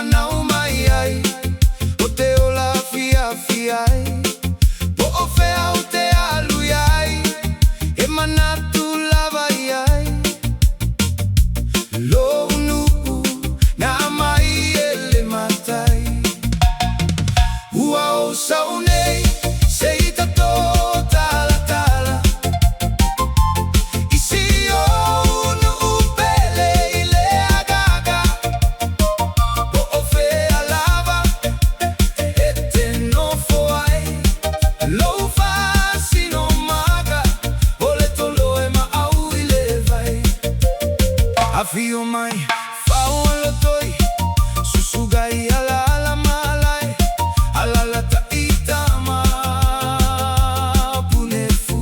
manau mai ai o te ola fia fia ai po o fea o te alu ai e manatu lava ai lo nuku na mai ele matai ua o saunei seita to tala tala isi o nu pele ile agaga po o fea lava e te no foai lo fasi no maga o le tolo e ma au ile vai a fio mai fao lo toi susugai ala ala malai ala la taita ma punefu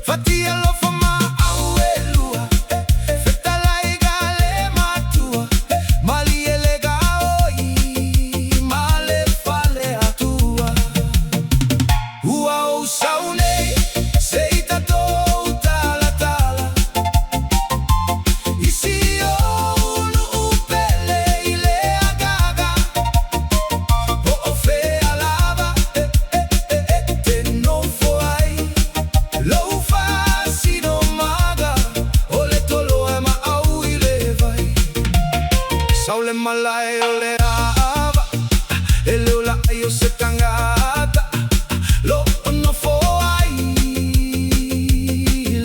fatia lo fama au elua feta lai gale matua mali elega oi male fale atua ua o saunei seita to tala tala isi o nu pele ile agaga po o fea lava te no foai lo fasi no maga o le tolo e ma au ile vai saule malai o le ava e le ola io se tangata lo no foai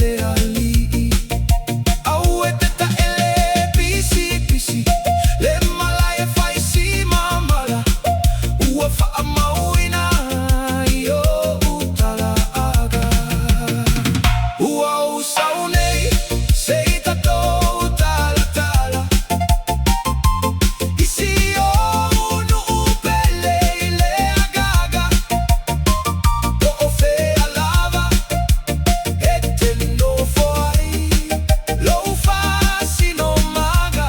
le ali au e teta ele pisi pisi le malai e fai si mamala ua fa amauina io utala aga ua o saunei seita to tala tala isi o nu pele ile agaga po o fea lava e te no foai lo fasi no maga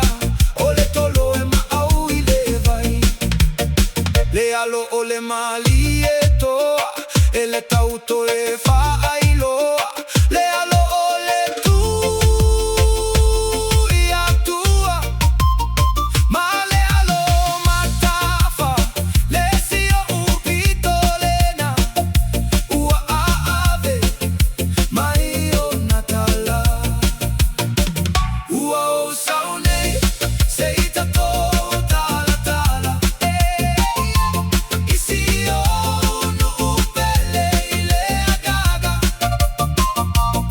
o le tolo e ma au ile vai le alo o le mali e toa e le tauto e fai loa le alo o le tu i a tua ma le alo matafa le si o upito lena ua a ave mai o natala ua o saunei seita to tala tala isi o nu pele ile agaga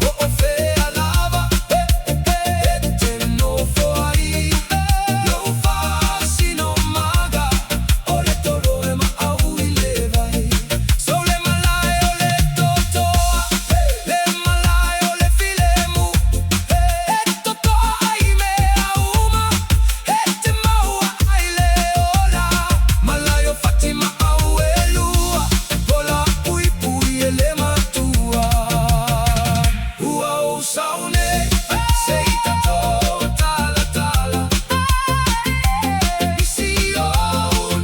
po o fea lava e te no foai lo fasi no maga o le tolo e ma au ile vai so le malai o le totoa le malai o le filemu e totoa ai me auma e te maua ai le ola malai o fatima au elua pola pui pui e le matua ua o saunei seita to tala tala isi o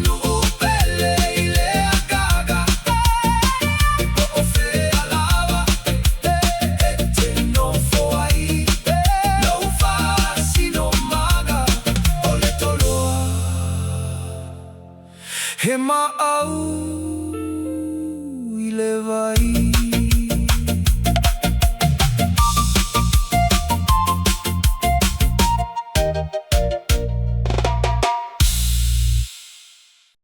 nu pele ile agaga po o fea lava e te no foai lo fasi no maga o le toloa e ma au ile vai